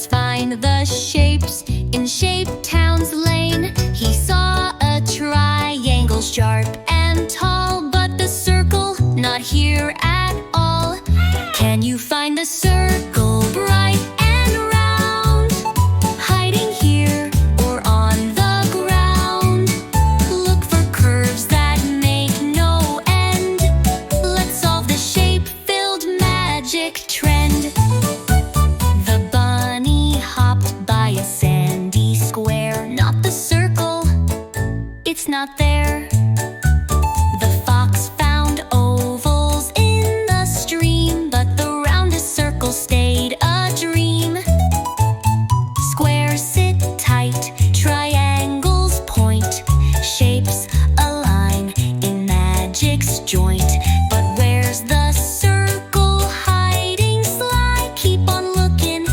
Let's find the shapes in Shape Town's lane. He saw a triangle sharp and tall, but the circle not here at all. Can you find the circle bright and round, hiding here or on the ground? Look for curves that make no end. Let's solve the shape-filled magic trend. The bunny hopped by a sandy square. Not the circle, it's not there. The fox found ovals in the stream, but the roundest circle stayed a dream. Squares sit tight, triangles point, shapes align in magic's joint. But where's the circle hiding sly? Keep on looking,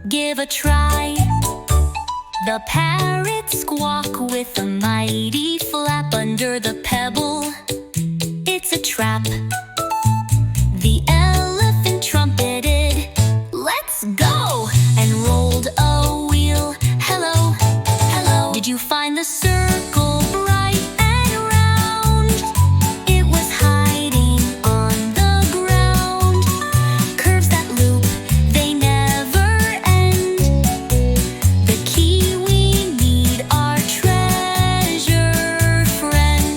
give a try. The parrot squawk with a mighty flap under the pebble. It's a trap. The elephant trumpeted, "Let's go!" and rolled a wheel. Hello, hello. Did you find the circle bright and round? It was hiding on the ground. Curves that loop, they never end. The key we need, our treasure friend.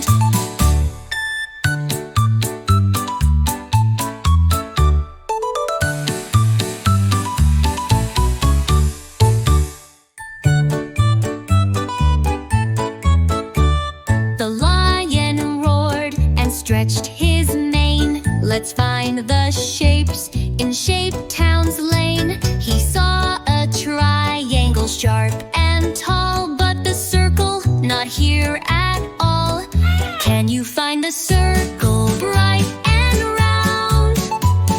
The lion roared and stretched his mane. Let's find the shapes in Shape Town's lane. He saw a triangle sharp and tall, but the circle not here at all. Can you find the circle bright and round,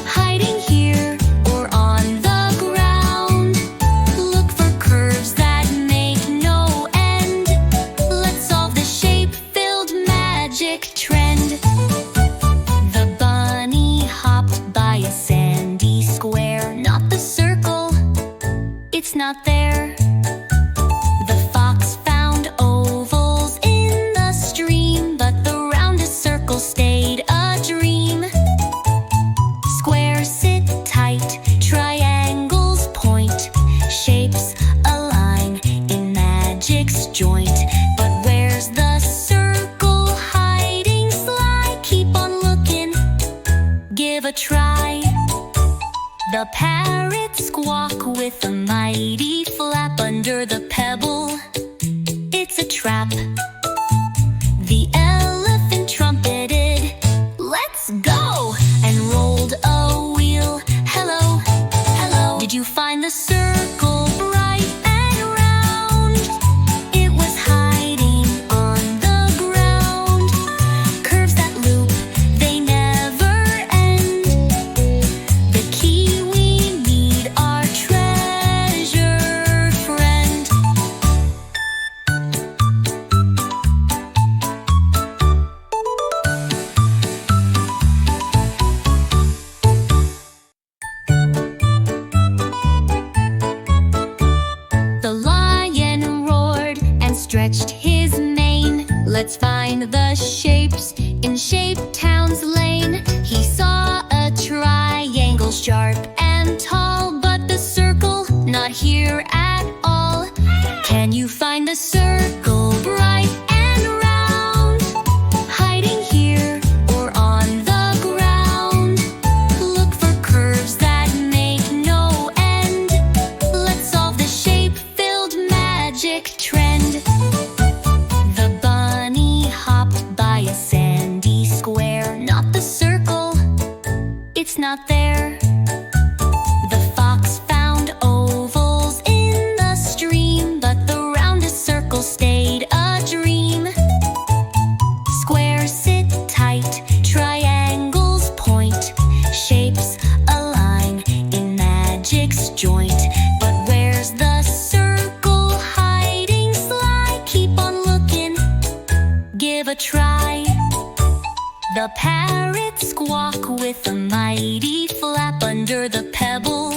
hiding here or on the ground? Look for curves that make no end. Let's solve the shape-filled magic trend. The bunny hopped by a sandy square. Not the circle, it's not there. The fox found ovals in the stream, but the roundest circle stayed a dream. Squares sit tight, triangles point, shapes align in magic's joint. But where's the circle hiding sly? Keep on looking, give a try. The parrot squawk with a mighty flap under the pebble. It's a trap. The elephant trumpeted, "Let's go!" and rolled a wheel. Hello, hello. Did you find the circle bright and round? It was hiding on the ground. Curves that loop, they never end. The key we need, our treasure friend. The lion roared and stretched his mane. Let's find the shapes in Shape Town's lane. He saw a triangle sharp and tall, but the circle not here at all. Can you find the circle bright and round, hiding here or on the ground? Look for curves that make no end. Let's solve the shape-filled magic trend. The bunny hopped by a sandy square. Not the circle, it's not there. The fox found ovals in the stream, but the roundest circle stayed a dream. Squares sit tight, triangles point, shapes align in magic's joint. But where's the circle hiding sly? Keep on looking, give a try. The parrot squawk with a mighty flap under the pebble.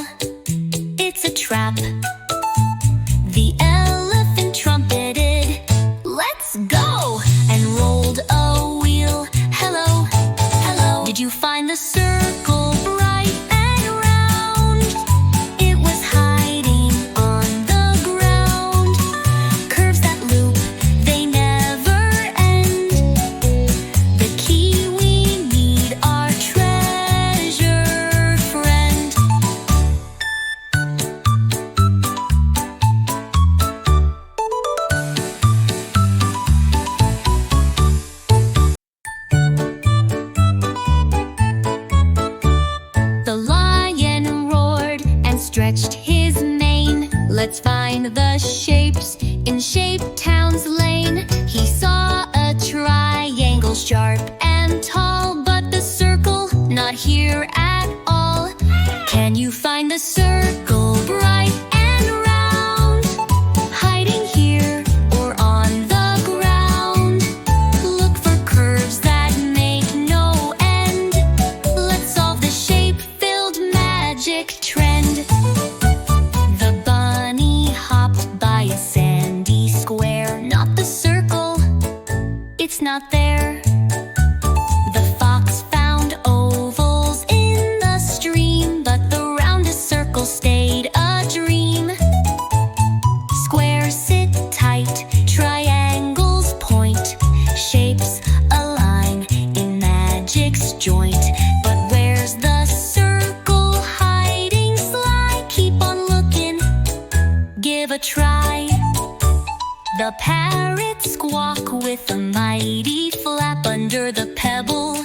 It's a trap. The elephant trumpeted, "Let's go!" and rolled a wheel. "Hello, hello." Did you find the circle bright and round? It was hiding on the ground. Curves that loop, they never end. The key we need, our treasure friend. The lion roared and stretched his mane. "Let's find the shapes in Shape Town's lane." He saw a triangle sharp and tall, but the circle not here at all. Can you find the circle bright and round? Hiding here or on the ground? Look for curves that make no end. Let's solve the shape-filled magic trend. The bunny hopped by a sandy square. Not the circle, it's not there. The fox found ovals in the stream, but the roundest circle stayed a dream. Squares sit tight, triangles point, shapes align in magic's joint. But where's the circle hiding sly? Keep on looking, give a try. The parrot squawk with a mighty flap under the pebble